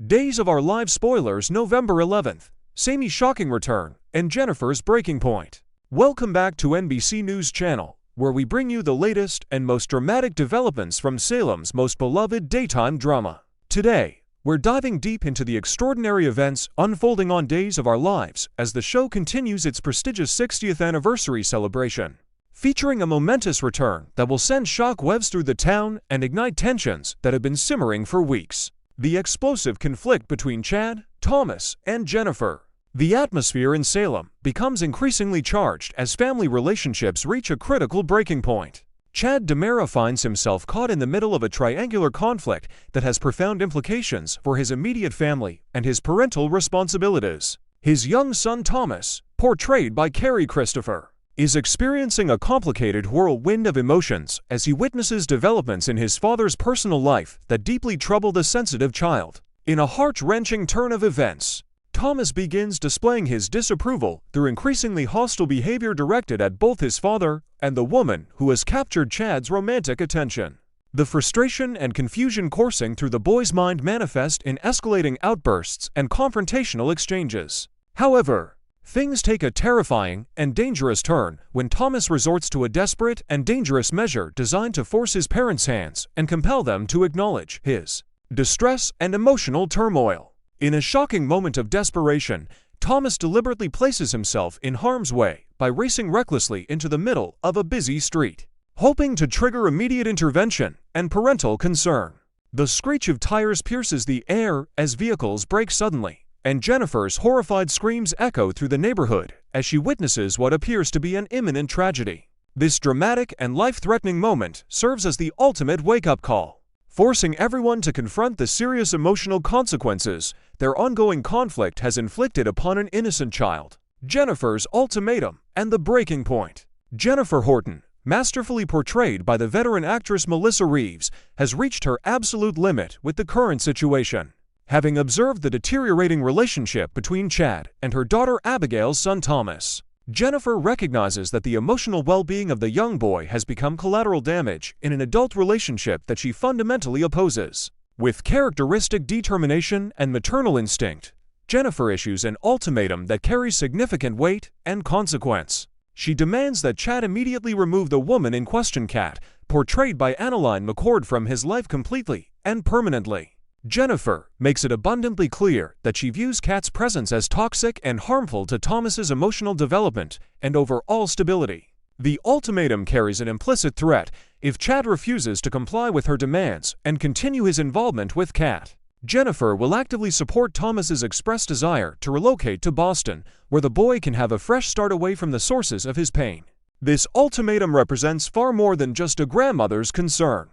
Days of Our Lives Spoilers, November 11th. Sami's shocking return, and Jennifer's breaking point. Welcome back to NBC News Channel, where we bring you the latest and most dramatic developments from Salem's most beloved daytime drama. Today, we're diving deep into the extraordinary events unfolding on Days of Our Lives as the show continues its prestigious 60th anniversary celebration. Featuring a momentous return that will send shockwaves through the town and ignite tensions that have been simmering for weeks. The explosive conflict between Chad, Thomas, and Jennifer. The atmosphere in Salem becomes increasingly charged as family relationships reach a critical breaking point. Chad DiMera finds himself caught in the middle of a triangular conflict that has profound implications for his immediate family and his parental responsibilities. His young son Thomas, portrayed by Carrie Christopher, is experiencing a complicated whirlwind of emotions as he witnesses developments in his father's personal life that deeply trouble the sensitive child. In a heart-wrenching turn of events, Thomas begins displaying his disapproval through increasingly hostile behavior directed at both his father and the woman who has captured Chad's romantic attention. The frustration and confusion coursing through the boy's mind manifest in escalating outbursts and confrontational exchanges. However, things take a terrifying and dangerous turn when Thomas resorts to a desperate and dangerous measure designed to force his parents' hands and compel them to acknowledge his distress and emotional turmoil. In a shocking moment of desperation, Thomas deliberately places himself in harm's way by racing recklessly into the middle of a busy street, hoping to trigger immediate intervention and parental concern. The screech of tires pierces the air as vehicles brake suddenly, and Jennifer's horrified screams echo through the neighborhood as she witnesses what appears to be an imminent tragedy. This dramatic and life-threatening moment serves as the ultimate wake-up call, forcing everyone to confront the serious emotional consequences their ongoing conflict has inflicted upon an innocent child. Jennifer's ultimatum and the breaking point. Jennifer Horton, masterfully portrayed by the veteran actress Melissa Reeves, has reached her absolute limit with the current situation. Having observed the deteriorating relationship between Chad and her daughter Abigail's son Thomas, Jennifer recognizes that the emotional well-being of the young boy has become collateral damage in an adult relationship that she fundamentally opposes. With characteristic determination and maternal instinct, Jennifer issues an ultimatum that carries significant weight and consequence. She demands that Chad immediately remove the woman in question, Kat, portrayed by Annalyn McCord, from his life completely and permanently. Jennifer makes it abundantly clear that she views Kat's presence as toxic and harmful to Thomas's emotional development and overall stability. The ultimatum carries an implicit threat if Chad refuses to comply with her demands and continue his involvement with Kat. Jennifer will actively support Thomas's expressed desire to relocate to Boston, where the boy can have a fresh start away from the sources of his pain. This ultimatum represents far more than just a grandmother's concern.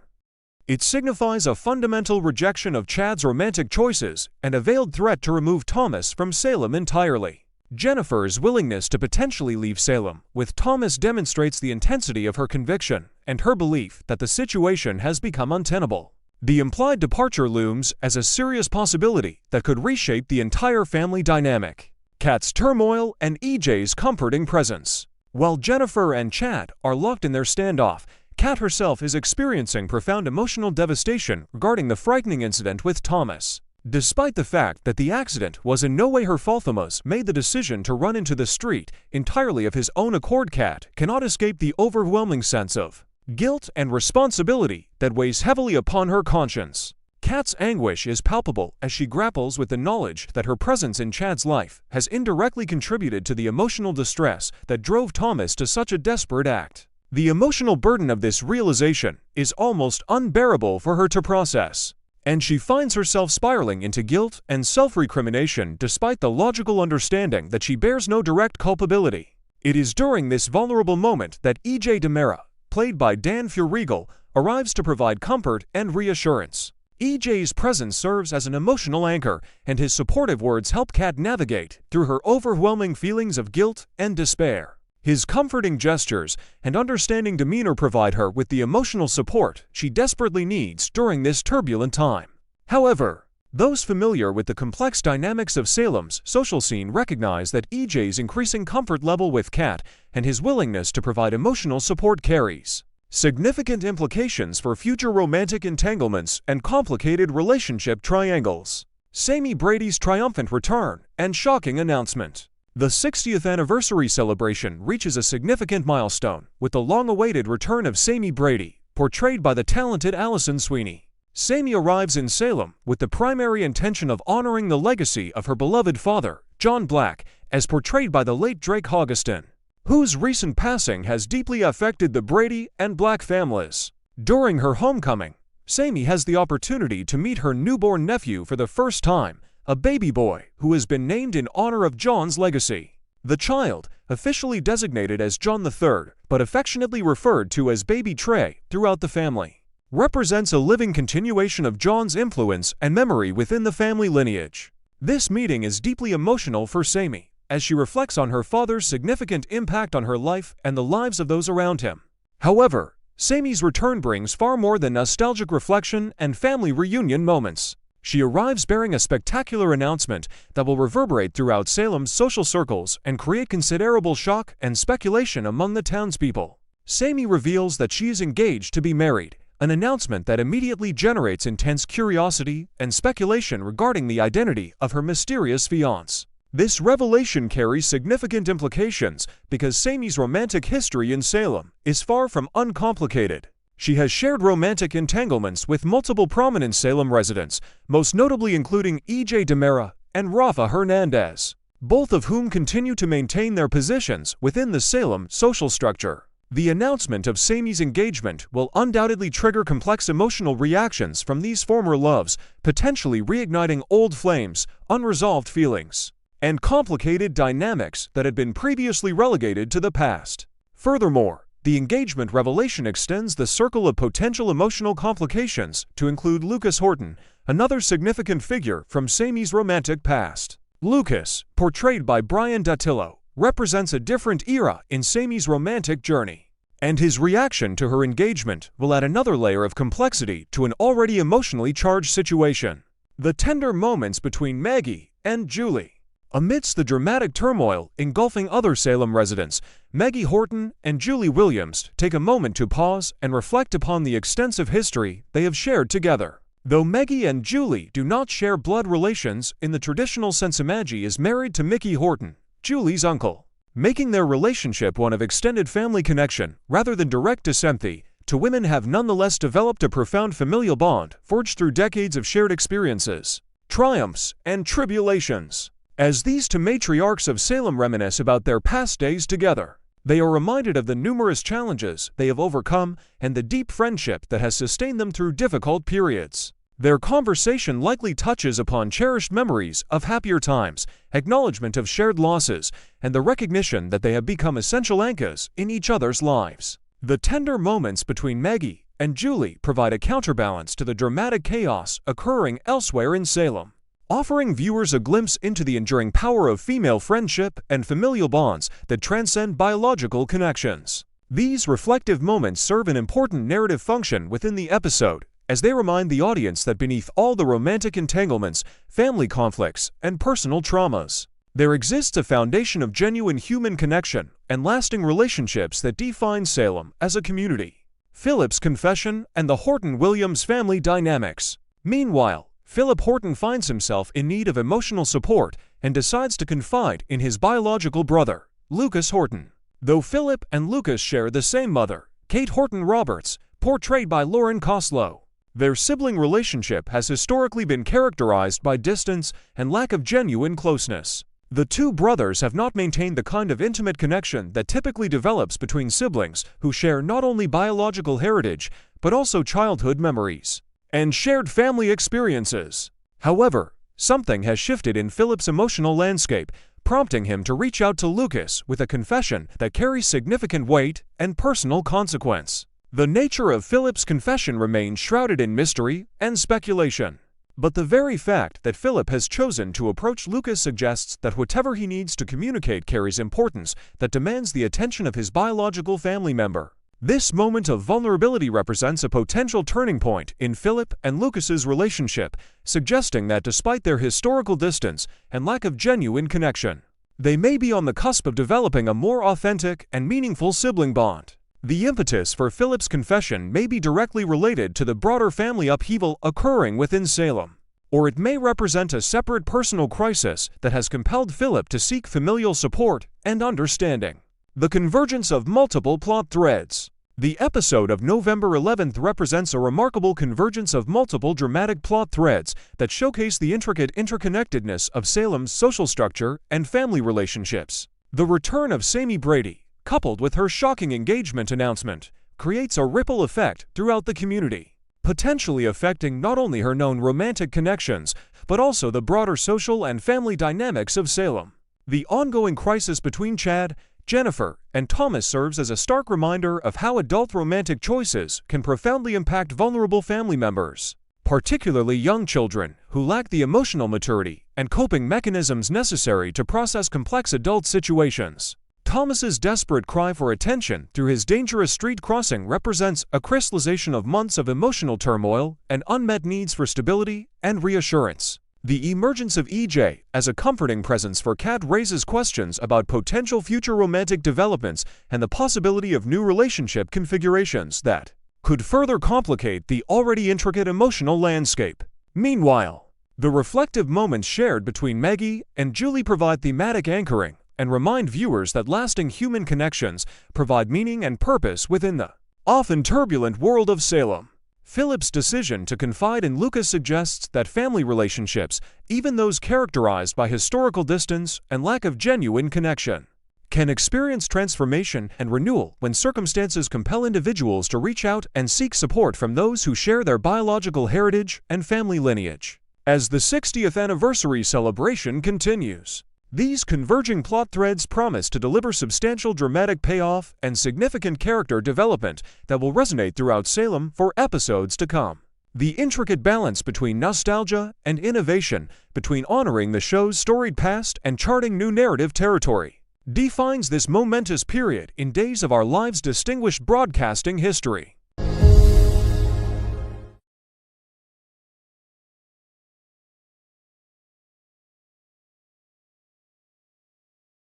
It signifies a fundamental rejection of Chad's romantic choices and a veiled threat to remove Thomas from Salem entirely. Jennifer's willingness to potentially leave Salem with Thomas demonstrates the intensity of her conviction and her belief that the situation has become untenable. The implied departure looms as a serious possibility that could reshape the entire family dynamic. Kat's turmoil and EJ's comforting presence. While Jennifer and Chad are locked in their standoff, Kat herself is experiencing profound emotional devastation regarding the frightening incident with Thomas. Despite the fact that the accident was in no way her fault, Thomas made the decision to run into the street entirely of his own accord. Kat cannot escape the overwhelming sense of guilt and responsibility that weighs heavily upon her conscience. Kat's anguish is palpable as she grapples with the knowledge that her presence in Chad's life has indirectly contributed to the emotional distress that drove Thomas to such a desperate act. The emotional burden of this realization is almost unbearable for her to process, and she finds herself spiraling into guilt and self-recrimination despite the logical understanding that she bears no direct culpability. It is during this vulnerable moment that EJ DiMera, played by Dan Furigal, arrives to provide comfort and reassurance. EJ's presence serves as an emotional anchor, and his supportive words help Kat navigate through her overwhelming feelings of guilt and despair. His comforting gestures and understanding demeanor provide her with the emotional support she desperately needs during this turbulent time. However, those familiar with the complex dynamics of Salem's social scene recognize that EJ's increasing comfort level with Kat and his willingness to provide emotional support carries significant implications for future romantic entanglements and complicated relationship triangles. Sami Brady's triumphant return and shocking announcement. The 60th anniversary celebration reaches a significant milestone with the long-awaited return of Sami Brady, portrayed by the talented Alison Sweeney. Sami arrives in Salem with the primary intention of honoring the legacy of her beloved father, John Black, as portrayed by the late Drake Hoggeston, whose recent passing has deeply affected the Brady and Black families. During her homecoming, Sami has the opportunity to meet her newborn nephew for the first time, a baby boy who has been named in honor of John's legacy. The child, officially designated as John III, but affectionately referred to as Baby Trey throughout the family, represents a living continuation of John's influence and memory within the family lineage. This meeting is deeply emotional for Sami, as she reflects on her father's significant impact on her life and the lives of those around him. However, Sami's return brings far more than nostalgic reflection and family reunion moments. She arrives bearing a spectacular announcement that will reverberate throughout Salem's social circles and create considerable shock and speculation among the townspeople. Sami reveals that she is engaged to be married, an announcement that immediately generates intense curiosity and speculation regarding the identity of her mysterious fiancé. This revelation carries significant implications because Sami's romantic history in Salem is far from uncomplicated. She has shared romantic entanglements with multiple prominent Salem residents, most notably including E.J. Demera and Rafa Hernandez, both of whom continue to maintain their positions within the Salem social structure. The announcement of Sami's engagement will undoubtedly trigger complex emotional reactions from these former loves, potentially reigniting old flames, unresolved feelings, and complicated dynamics that had been previously relegated to the past. Furthermore, the engagement revelation extends the circle of potential emotional complications to include Lucas Horton, another significant figure from Sami's romantic past. Lucas, portrayed by Brian Datillo, represents a different era in Sami's romantic journey, and his reaction to her engagement will add another layer of complexity to an already emotionally charged situation. The tender moments between Maggie and Julie. Amidst the dramatic turmoil engulfing other Salem residents, Maggie Horton and Julie Williams take a moment to pause and reflect upon the extensive history they have shared together. Though Maggie and Julie do not share blood relations in the traditional sense, Maggie is married to Mickey Horton, Julie's uncle, making their relationship one of extended family connection rather than direct descent. The two women have nonetheless developed a profound familial bond forged through decades of shared experiences, triumphs, and tribulations. As these two matriarchs of Salem reminisce about their past days together, they are reminded of the numerous challenges they have overcome and the deep friendship that has sustained them through difficult periods. Their conversation likely touches upon cherished memories of happier times, acknowledgement of shared losses, and the recognition that they have become essential anchors in each other's lives. The tender moments between Maggie and Julie provide a counterbalance to the dramatic chaos occurring elsewhere in Salem, offering viewers a glimpse into the enduring power of female friendship and familial bonds that transcend biological connections. These reflective moments serve an important narrative function within the episode, as they remind the audience that beneath all the romantic entanglements, family conflicts, and personal traumas, there exists a foundation of genuine human connection and lasting relationships that define Salem as a community. Philip's confession and the Horton-Williams family dynamics. Meanwhile, Philip Horton finds himself in need of emotional support and decides to confide in his biological brother, Lucas Horton. Though Philip and Lucas share the same mother, Kate Horton Roberts, portrayed by Lauren Koslow, their sibling relationship has historically been characterized by distance and lack of genuine closeness. The two brothers have not maintained the kind of intimate connection that typically develops between siblings who share not only biological heritage, but also childhood memories and shared family experiences. However, something has shifted in Philip's emotional landscape, prompting him to reach out to Lucas with a confession that carries significant weight and personal consequence. The nature of Philip's confession remains shrouded in mystery and speculation. But the very fact that Philip has chosen to approach Lucas suggests that whatever he needs to communicate carries importance that demands the attention of his biological family member. This moment of vulnerability represents a potential turning point in Philip and Lucas's relationship, suggesting that despite their historical distance and lack of genuine connection, they may be on the cusp of developing a more authentic and meaningful sibling bond. The impetus for Philip's confession may be directly related to the broader family upheaval occurring within Salem, or it may represent a separate personal crisis that has compelled Philip to seek familial support and understanding. The convergence of multiple plot threads. The episode of November 11th represents a remarkable convergence of multiple dramatic plot threads that showcase the intricate interconnectedness of Salem's social structure and family relationships. The return of Sami Brady, coupled with her shocking engagement announcement, creates a ripple effect throughout the community, potentially affecting not only her known romantic connections, but also the broader social and family dynamics of Salem. The ongoing crisis between Chad, Jennifer, and Thomas serves as a stark reminder of how adult romantic choices can profoundly impact vulnerable family members, particularly young children who lack the emotional maturity and coping mechanisms necessary to process complex adult situations. Thomas's desperate cry for attention through his dangerous street crossing represents a crystallization of months of emotional turmoil and unmet needs for stability and reassurance. The emergence of EJ as a comforting presence for Kat raises questions about potential future romantic developments and the possibility of new relationship configurations that could further complicate the already intricate emotional landscape. Meanwhile, the reflective moments shared between Maggie and Julie provide thematic anchoring and remind viewers that lasting human connections provide meaning and purpose within the often turbulent world of Salem. Philip's decision to confide in Lucas suggests that family relationships, even those characterized by historical distance and lack of genuine connection, can experience transformation and renewal when circumstances compel individuals to reach out and seek support from those who share their biological heritage and family lineage. As the 60th anniversary celebration continues, these converging plot threads promise to deliver substantial dramatic payoff and significant character development that will resonate throughout Salem for episodes to come. The intricate balance between nostalgia and innovation, between honoring the show's storied past and charting new narrative territory, defines this momentous period in Days of Our Lives' distinguished broadcasting history.